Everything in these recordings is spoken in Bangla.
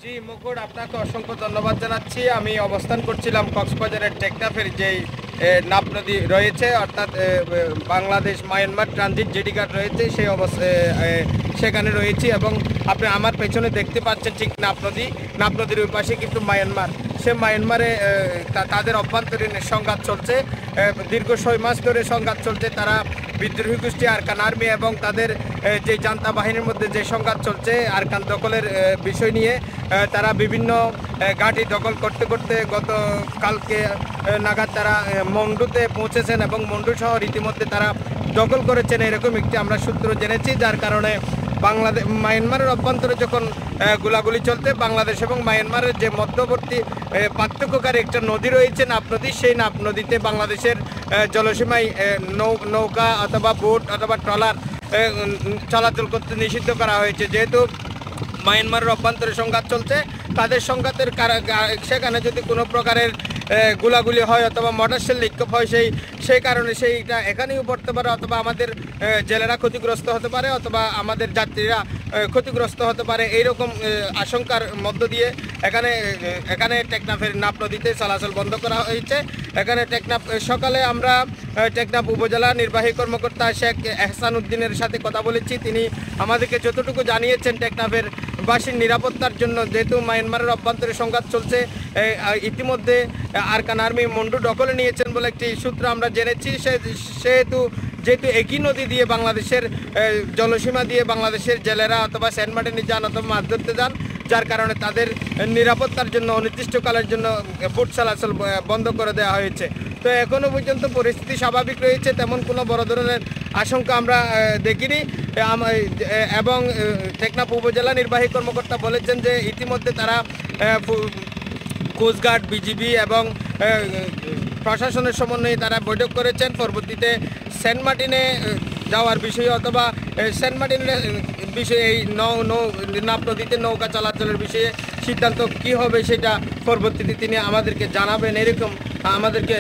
জি মুকুট, আপনাকে অসংখ্য ধন্যবাদ জানাচ্ছি। আমি অবস্থান করছিলাম কক্সবাজারের টেকনাফের যেই নাপ নদী রয়েছে, অর্থাৎ বাংলাদেশ মায়ানমার ট্রানজিট জেডি ঘাট রয়েছে, সেই সেখানে রয়েছি। এবং আপনি আমার পেছনে দেখতে পাচ্ছেন ঠিক নাপ নদীর ওই পাশে কিন্তু মায়ানমার। সে মায়ানমারে তাদের অভ্যন্তরীণ সংঘাত চলছে, দীর্ঘ 6 মাস ধরে সংঘাত চলছে। তারা বিদ্রোহী গোষ্ঠী আরকান আর্মি এবং তাদের যে জান্তা বাহিনীর মধ্যে যে সংঘাত চলছে আরকান দখলের বিষয় নিয়ে, তারা বিভিন্ন ঘাঁটি দখল করতে করতে গতকালকে নাগাদ তারা মন্ডুতে পৌঁছেছেন এবং মন্ডু শহর ইতিমধ্যে তারা দখল করেছেন, এরকম একটি আমরা সূত্র জেনেছি। যার কারণে মায়ানমারের অভ্যন্তরে যখন গোলাগুলি চলতে, বাংলাদেশ এবং মায়ানমারের যে মধ্যবর্তী পার্থক্যকারী একটা নদী রয়েছে নাপ নদী, সেই নাপ নদীতে বাংলাদেশের জলসীমায় নৌকা অথবা বোট অথবা ট্রলার চলাচল করতে নিষিদ্ধ করা হয়েছে। যেহেতু মায়ানমারের অভ্যন্তরে সংঘাত চলছে, তাদের সংঘাতের সেখানে যদি কোনো প্রকারের গোলাগুলি হয় অথবা মোটরশেল নিক্ষেপ হয়, সেই কারণে সেইটা এখানেও পড়তে পারে, অথবা আমাদের জেলেরা ক্ষতিগ্রস্ত হতে পারে, অথবা আমাদের যাত্রীরা ক্ষতিগ্রস্ত হতে পারে। এইরকম আশঙ্কার মধ্য দিয়ে এখানে টেকনাফের নাপ নদীতে চলাচল বন্ধ করা হয়েছে। এখানে সকালে আমরা টেকনাফ উপজেলা নির্বাহী কর্মকর্তা শেখ এহসান উদ্দিনের সাথে কথা বলেছি। তিনি আমাদেরকে যতটুকু জানিয়েছেন টেকনাফের বাসীর নিরাপত্তার জন্য, যেহেতু মায়ানমারের অভ্যন্তরে সংঘাত চলছে, ইতিমধ্যে আরকান আর্মি মন্ডু দখলে নিয়েছেন বলে একটি সূত্র আমরা জেনেছি। যেহেতু একই নদী দিয়ে বাংলাদেশের জলসীমা দিয়ে বাংলাদেশের জেলেরা অথবা সেন্ট মার্টিনে যান অথবা মাছ ধরতে যান, যার কারণে তাদের নিরাপত্তার জন্য অনির্দিষ্টকালের জন্য বোট চলাচল বন্ধ করে দেওয়া হয়েছে। তো এখনও পর্যন্ত পরিস্থিতি স্বাভাবিক রয়েছে, তেমন কোনো বড় ধরনের আশঙ্কা আমরা দেখিনি। এবং টেকনাফ উপজেলা নির্বাহী কর্মকর্তা বলেছেন যে ইতিমধ্যে তারা কোস্টগার্ড, বিজিবি এবং প্রশাসনের সমন্বয়ে তারা বৈঠক করেছেন। পরবর্তীতে সেন্ট মার্টিনে যাওয়ার বিষয়ে অথবা সেন্ট মার্টিনের বিষয়ে এই নাপ নদীতে নৌকা চলাচলের বিষয়ে সিদ্ধান্ত কী হবে সেটা পরবর্তীতে তিনি আমাদেরকে জানাবেন, এরকম আমাদেরকে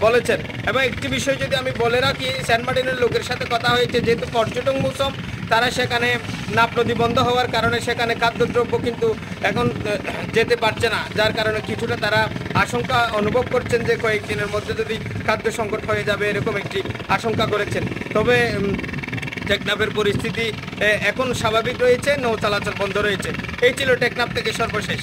বলেছেন। এবং একটি বিষয় যদি আমি বলে রাখি, সেন্ট মার্টিনের লোকের সাথে কথা হয়েছে, যেহেতু পর্যটন মৌসুম, তারা সেখানে নাপ নদী বন্ধ হওয়ার কারণে সেখানে খাদ্যদ্রব্য কিন্তু এখন যেতে পারছে না, যার কারণে কিছুটা তারা আশঙ্কা অনুভব করছেন যে কয়েকদিনের মধ্যে যদি খাদ্য সংকট হয়ে যাবে, এরকম একটি আশঙ্কা করেছেন। তবে টেকনাফের পরিস্থিতি এখন স্বাভাবিক রয়েছে, নৌ চলাচল বন্ধ রয়েছে। এই ছিল টেকনাফ থেকে সর্বশেষ।